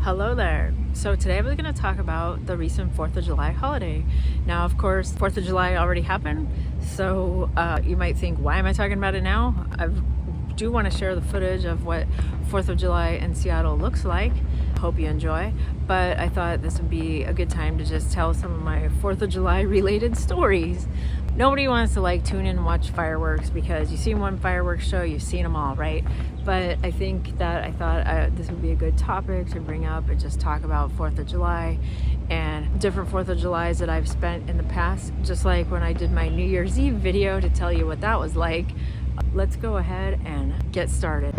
Hello there. So today I was going to talk about the recent 4th of July holiday. Now, of course, 4th of July already happened, so you might think, why am I talking about it now? I do want to share the footage of what 4th of July in Seattle looks like. Hope you enjoy, but I thought this would be a good time to just tell some of my 4th of July related stories. Nobody wants to tune in and watch fireworks because you've seen one fireworks show, you've seen them all, right? But I thought this would be a good topic to bring up and just talk about 4th of July and different 4th of Julys that I've spent in the past. Just like when I did my New Year's Eve video to tell you what that was like. Let's go ahead and get started.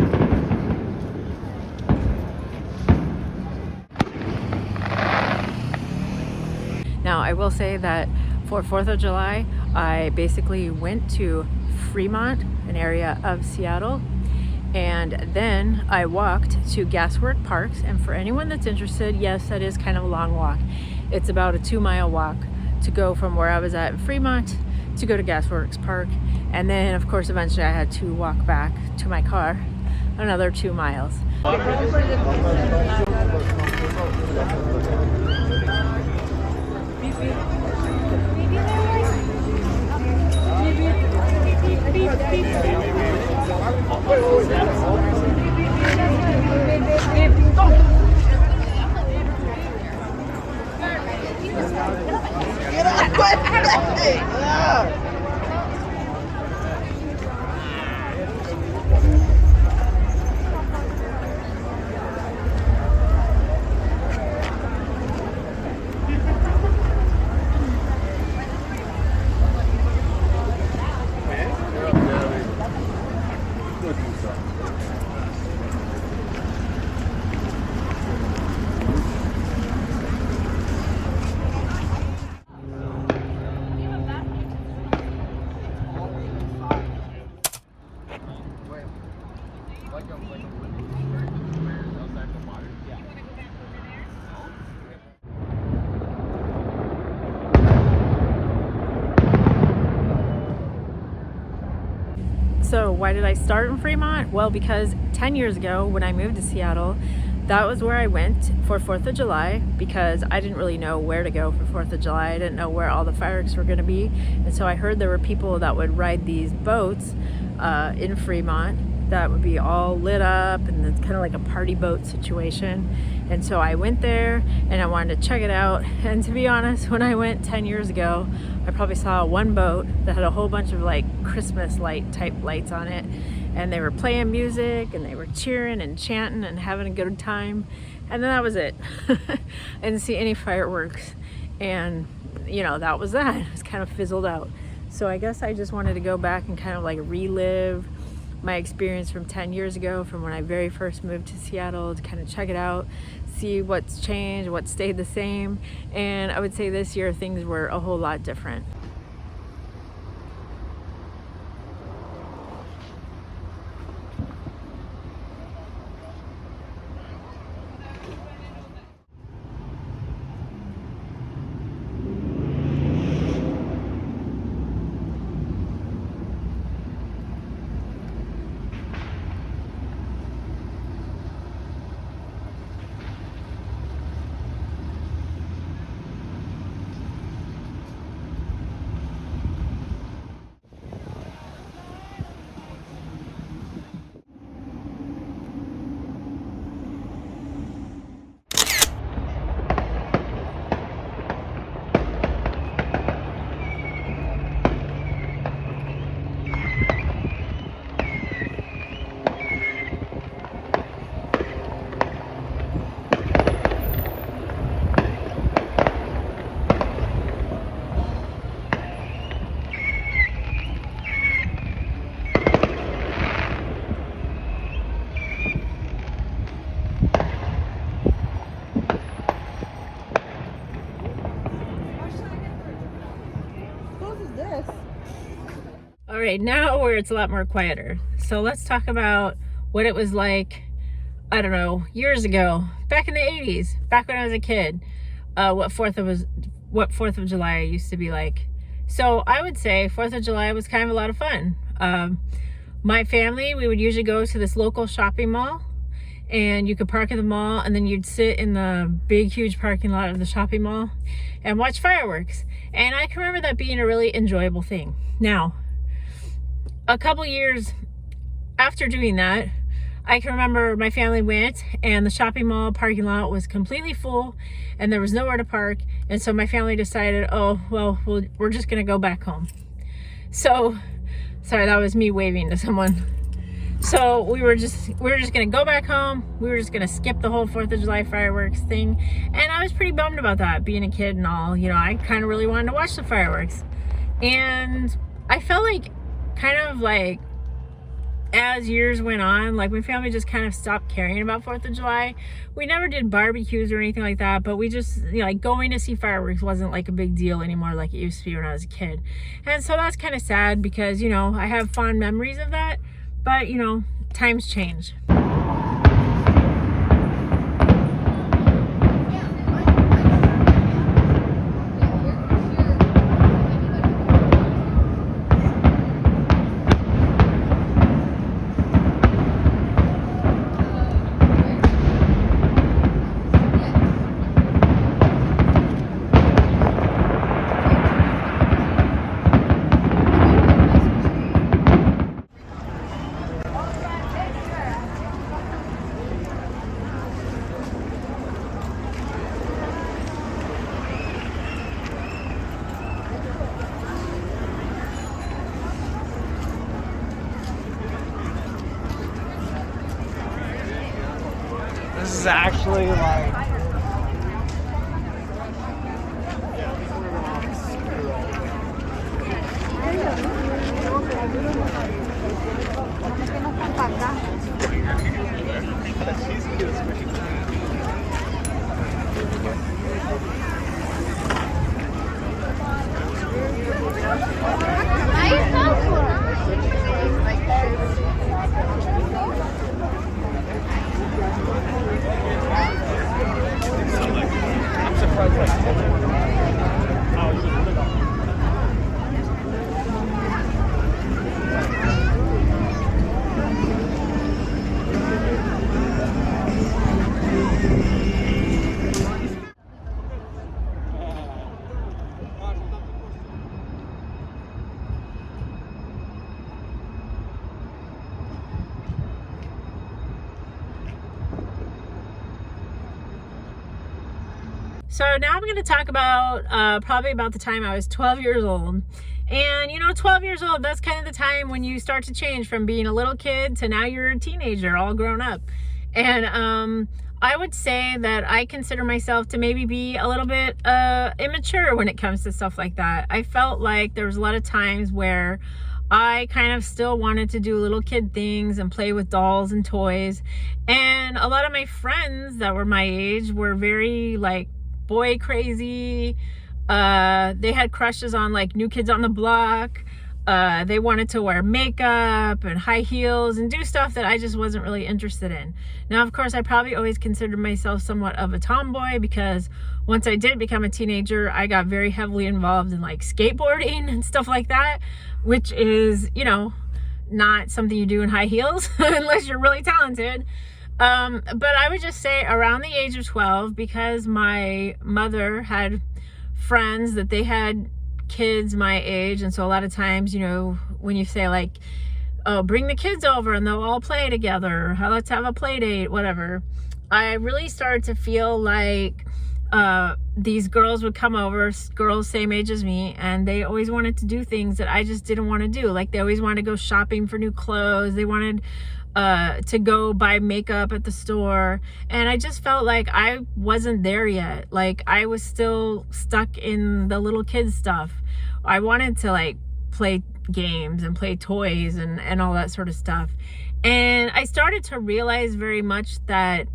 Now, I will say that for 4th of July, I basically went to Fremont, an area of Seattle, and then I walked to Gasworks Parks. And for anyone that's interested, yes, that is kind of a long walk. It's about a 2-mile walk to go from where I was at in Fremont to go to Gasworks Park. And then, of course, eventually I had to walk back to my car another 2 miles. So why did I start in Fremont? Well, because 10 years ago when I moved to Seattle, that was where I went for 4th of July because I didn't really know where to go for 4th of July. I didn't know where all the fireworks were going to be. And so I heard there were people that would ride these boats in Fremont that would be all lit up, and it's kind of like a party boat situation. And so I went there and I wanted to check it out. And to be honest, when I went 10 years ago, I probably saw one boat that had a whole bunch of Christmas light type lights on it. And they were playing music and they were cheering and chanting and having a good time. And then that was it. I didn't see any fireworks. And that was that. It was kind of fizzled out. So I guess I just wanted to go back and kind of relive my experience from 10 years ago, from when I very first moved to Seattle, to kind of check it out, see what's changed, what stayed the same. And I would say this year things were a whole lot different. All right, now where it's a lot more quieter. So let's talk about what it was like, I don't know, years ago, back in the 80s, back when I was a kid, what 4th of July used to be like. So I would say 4th of July was kind of a lot of fun. My family, we would usually go to this local shopping mall, and you could park at the mall, and then you'd sit in the big, huge parking lot of the shopping mall and watch fireworks. And I can remember that being a really enjoyable thing. Now, a couple years after doing that, I can remember my family went and the shopping mall parking lot was completely full and there was nowhere to park. And so my family decided, oh, well, we're just going to go back home. So, sorry, that was me waving to someone. So we were just going to go back home. We were just going to skip the whole 4th of July fireworks thing. And I was pretty bummed about that, being a kid and all. You know, I kind of really wanted to watch the fireworks. And I felt like, kind of like, as years went on, like my family just kind of stopped caring about 4th of July. We never did barbecues or anything like that, but we just, you know, like going to see fireworks wasn't like a big deal anymore like it used to be when I was a kid. And so that's kind of sad because, you know, I have fond memories of that, but, you know, times change. This is actually like So now I'm going to talk about probably about the time I was 12 years old. And, you know, 12 years old, that's kind of the time when you start to change from being a little kid to now you're a teenager, all grown up. And I would say that I consider myself to maybe be a little bit immature when it comes to stuff like that. I felt like there was a lot of times where I kind of still wanted to do little kid things and play with dolls and toys. And a lot of my friends that were my age were very like boy crazy. They had crushes on like New Kids on the Block. They wanted to wear makeup and high heels and do stuff that I just wasn't really interested in. Now, of course, I probably always considered myself somewhat of a tomboy because once I did become a teenager, I got very heavily involved in like skateboarding and stuff like that, which is, you know, not something you do in high heels unless you're really talented. But I would just say around the age of 12, because my mother had friends that they had kids my age, and so a lot of times, you know, when you say like, oh, bring the kids over and they'll all play together, or let's have a play date, whatever, I really started to feel like these girls would come over, girls same age as me, and they always wanted to do things that I just didn't want to do. Like they always wanted to go shopping for new clothes, they wanted to go buy makeup at the store, and I just felt like I wasn't there yet. Like I was still stuck in the little kid stuff. I wanted to like play games and play toys and all that sort of stuff. And I started to realize very much that,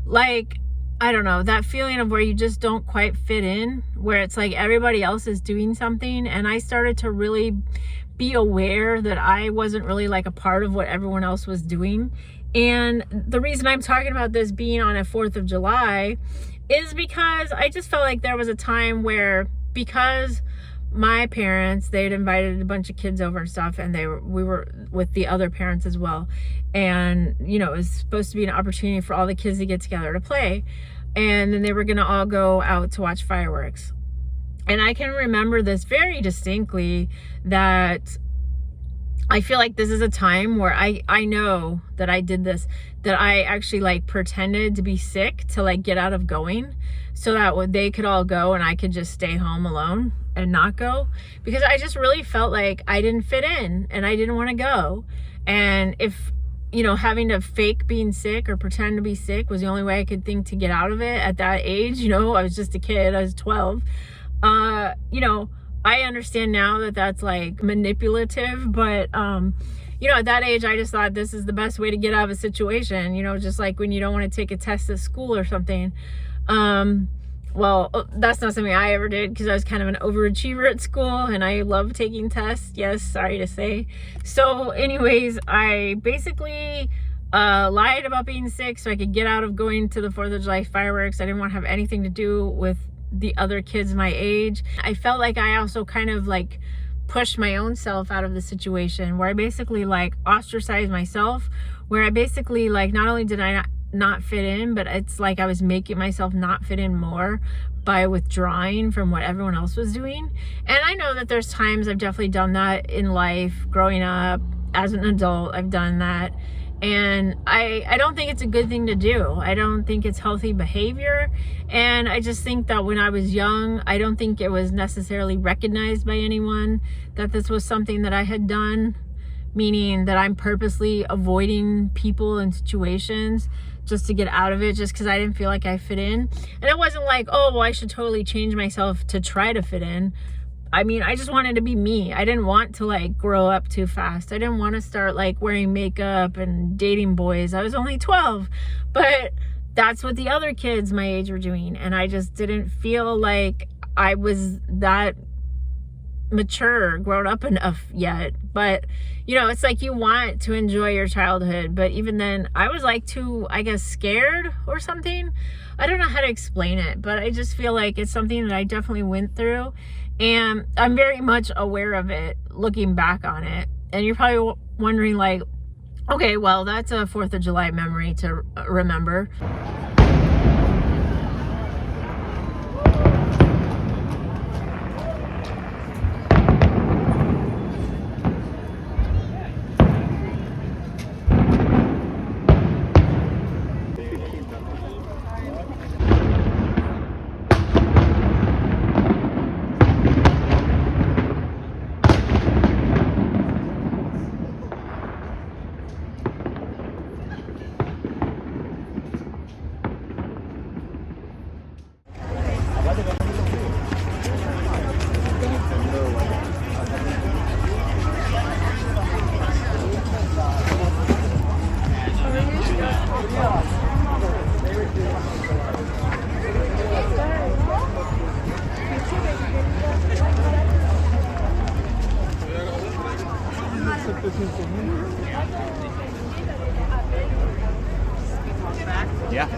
like, I don't know, that feeling of where you just don't quite fit in, where it's like everybody else is doing something, and I started to really be aware that I wasn't really like a part of what everyone else was doing. And the reason I'm talking about this being on a 4th of July is because I just felt like there was a time where, because my parents, they had invited a bunch of kids over and stuff, and we were with the other parents as well. And, you know, it was supposed to be an opportunity for all the kids to get together to play. And then they were going to all go out to watch fireworks. And I can remember this very distinctly, that I feel like this is a time where I know that I did this, that I actually like pretended to be sick to like get out of going, so that they could all go and I could just stay home alone and not go, because I just really felt like I didn't fit in and I didn't want to go. And if, you know, having to fake being sick or pretend to be sick was the only way I could think to get out of it at that age, you know, I was just a kid, I was 12. You know, I understand now that that's like manipulative, but, you know, at that age, I just thought this is the best way to get out of a situation, you know, just like when you don't want to take a test at school or something. Well, that's not something I ever did, because I was kind of an overachiever at school and I love taking tests. Yes, sorry to say. So anyways, I basically lied about being sick so I could get out of going to the 4th of July fireworks. I didn't want to have anything to do with the other kids my age. I felt like I also kind of like pushed my own self out of the situation, where I basically like ostracized myself, where I basically like, not only did I not fit in, but it's like I was making myself not fit in more by withdrawing from what everyone else was doing. And I know that there's times I've definitely done that in life, growing up, as an adult, I've done that. And I don't think it's a good thing to do. I don't think it's healthy behavior. And I just think that when I was young, I don't think it was necessarily recognized by anyone that this was something that I had done, meaning that I'm purposely avoiding people and situations just to get out of it, just because I didn't feel like I fit in. And it wasn't like, oh, well, I should totally change myself to try to fit in. I mean, I just wanted to be me. I didn't want to like grow up too fast. I didn't want to start like wearing makeup and dating boys. I was only 12, but that's what the other kids my age were doing. And I just didn't feel like I was that mature, grown up enough yet. But, you know, it's like you want to enjoy your childhood, but even then I was like too, I guess, scared or something. I don't know how to explain it, but I just feel like it's something that I definitely went through. And I'm very much aware of it looking back on it. And you're probably wondering like, okay, well, that's a 4th of July memory to remember. Yeah.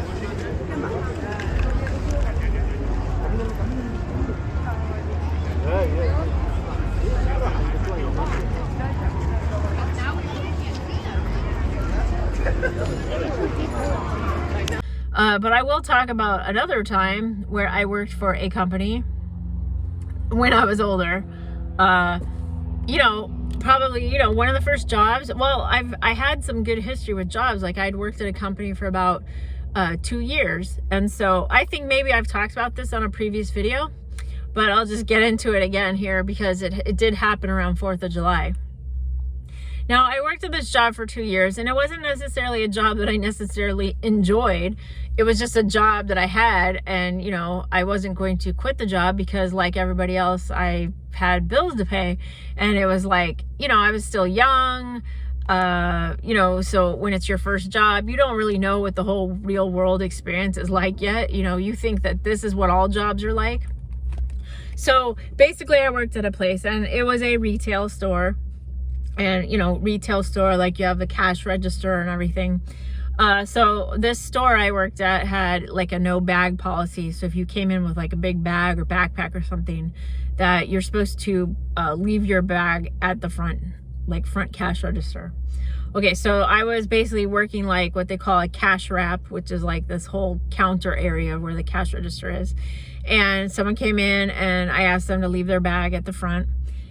But I will talk about another time where I worked for a company when I was older. You know, probably, you know, one of the first jobs. Well, I had some good history with jobs. Like I'd worked at a company for about 2 years. And so I think maybe I've talked about this on a previous video, but I'll just get into it again here because it did happen around 4th of July. Now, I worked at this job for 2 years, and it wasn't necessarily a job that I necessarily enjoyed. It was just a job that I had, and, you know, I wasn't going to quit the job because, like everybody else, I had bills to pay. And it was like, you know, I was still young, you know, so when it's your first job, you don't really know what the whole real world experience is like yet. You know, you think that this is what all jobs are like. So basically, I worked at a place, and it was a retail store. And, you know, retail store, like you have the cash register and everything. So this store I worked at had like a no bag policy. So if you came in with like a big bag or backpack or something, that you're supposed to leave your bag at the front, like front cash register. Okay, so I was basically working like what they call a cash wrap, which is like this whole counter area where the cash register is. And someone came in and I asked them to leave their bag at the front,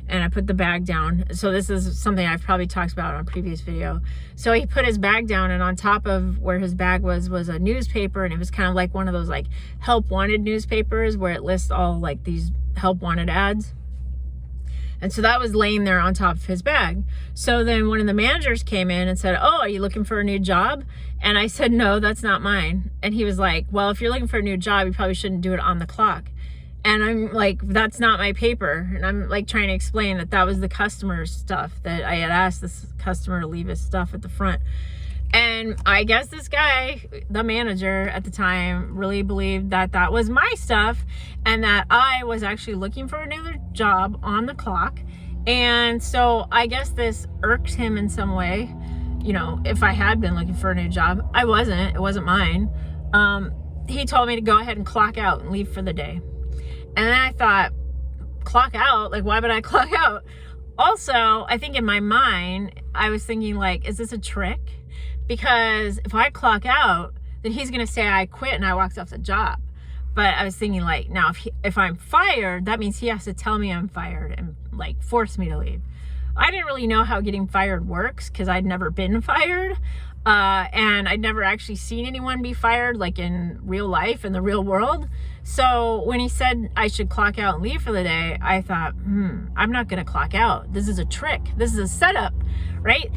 and I put the bag down. So this is something I've probably talked about on a previous video. So he put his bag down, and on top of where his bag was a newspaper, and it was kind of like one of those like help wanted newspapers where it lists all like these help wanted ads. And so that was laying there on top of his bag. So then one of the managers came in and said, "Oh, are you looking for a new job?" And I said, "No, that's not mine." And he was like, "Well, if you're looking for a new job, you probably shouldn't do it on the clock." And I'm like, "That's not my paper." And I'm like trying to explain that that was the customer's stuff, that I had asked this customer to leave his stuff at the front. And I guess this guy, the manager at the time, really believed that that was my stuff and that I was actually looking for another job on the clock. And so I guess this irked him in some way. You know, if I had been looking for a new job, I wasn't. It wasn't mine. He told me to go ahead and clock out and leave for the day. And then I thought, clock out? Like, why would I clock out? Also, I think in my mind, I was thinking like, is this a trick? Because if I clock out, then he's going to say I quit and I walked off the job. But I was thinking like, now if I'm fired, that means he has to tell me I'm fired and like force me to leave. I didn't really know how getting fired works because I'd never been fired. And I'd never actually seen anyone be fired like in real life, in the real world. So when he said I should clock out and leave for the day, I thought, I'm not going to clock out. This is a trick. This is a setup, right?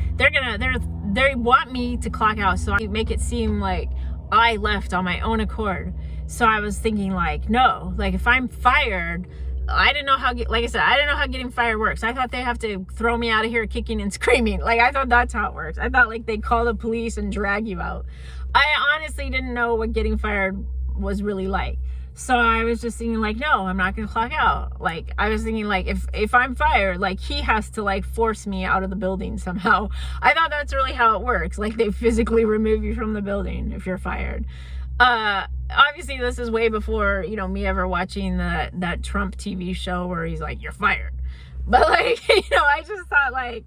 They want me to clock out so I make it seem like I left on my own accord. So I was thinking like, no, like if I'm fired, I didn't know how, like I said, I didn't know how getting fired works. I thought they have to throw me out of here kicking and screaming. Like I thought that's how it works. I thought like they call the police and drag you out. I honestly didn't know what getting fired was really like. So I was just thinking like, no, I'm not gonna clock out. Like I was thinking like if I'm fired, like he has to like force me out of the building somehow. I thought that's really how it works. Like they physically remove you from the building if you're fired. Obviously this is way before, you know, me ever watching that Trump TV show where he's like, "You're fired." But like, you know, I just thought like,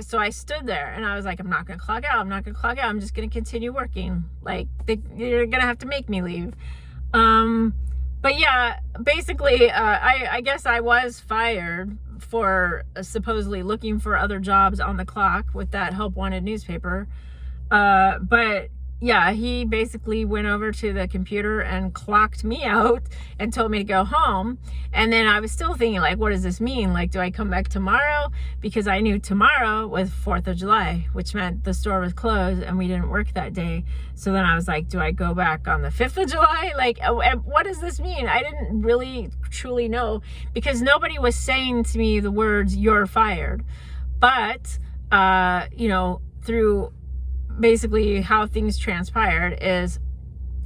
so I stood there and I was like, I'm not gonna clock out. I'm not gonna clock out. I'm just gonna continue working. Like you're gonna have to make me leave. But yeah, basically, I guess I was fired for supposedly looking for other jobs on the clock with that help wanted newspaper. But yeah, he basically went over to the computer and clocked me out and told me to go home. And then I was still thinking like, what does this mean? Like, do I come back tomorrow? Because I knew tomorrow was 4th of July, which meant the store was closed and we didn't work that day. So then I was like, do I go back on the 5th of July? Like, what does this mean? I didn't really truly know because nobody was saying to me the words, "You're fired." But, you know, through basically how things transpired is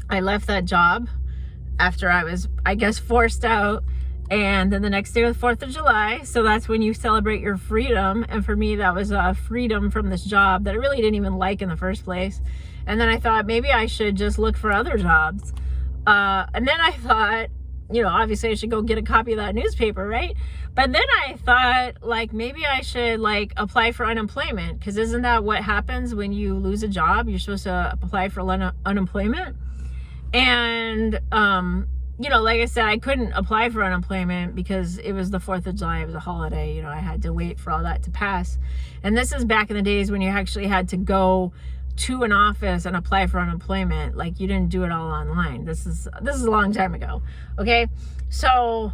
I left that job after I was, I guess, forced out. And then the next day was 4th of July. So that's when you celebrate your freedom. And for me, that was a freedom from this job that I really didn't even like in the first place. And then I thought maybe I should just look for other jobs. And then I thought, you know, obviously I should go get a copy of that newspaper, right? But then I thought, like, maybe I should, like, apply for unemployment. Because isn't that what happens when you lose a job? You're supposed to apply for unemployment. And, you know, like I said, I couldn't apply for unemployment because it was the 4th of July. It was a holiday. You know, I had to wait for all that to pass. And this is back in the days when you actually had to go to an office and apply for unemployment. Like, you didn't do it all online. This is a long time ago. Okay. So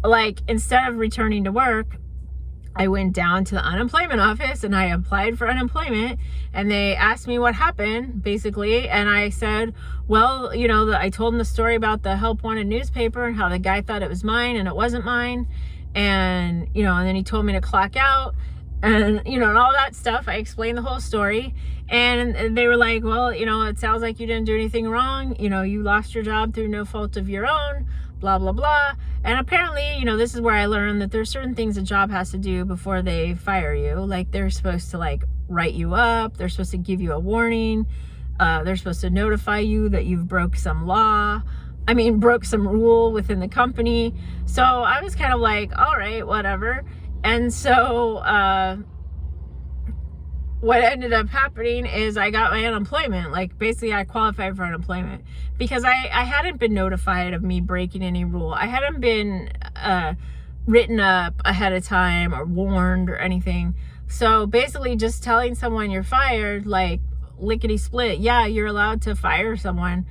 like, instead of returning to work, I went down to the unemployment office and I applied for unemployment, and they asked me what happened basically. And I said, well, you know, I told them the story about the help wanted newspaper and how the guy thought it was mine and it wasn't mine. And, you know, and then he told me to clock out and, you know, and all that stuff. I explained the whole story, and they were like, well, you know, it sounds like you didn't do anything wrong. You know, you lost your job through no fault of your own, blah, blah, blah. And apparently, you know, this is where I learned that there's certain things a job has to do before they fire you. Like, they're supposed to, like, write you up. They're supposed to give you a warning. They're supposed to notify you that you've broke some rule within the company. So I was kind of like, all right, whatever. And so what ended up happening is I got my unemployment. Like, basically I qualified for unemployment because I hadn't been notified of me breaking any rule. I hadn't been written up ahead of time or warned or anything. So basically just telling someone you're fired, like lickety split, yeah, you're allowed to fire someone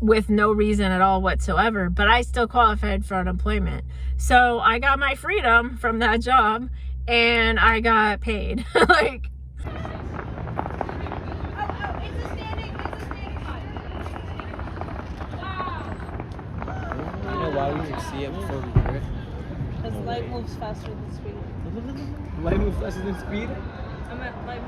with no reason at all whatsoever, but I still qualified for unemployment. So I got my freedom from that job and I got paid. Like, You know why we can see it before we hear it? Because light moves faster than speed. Light moves faster than speed? I meant light.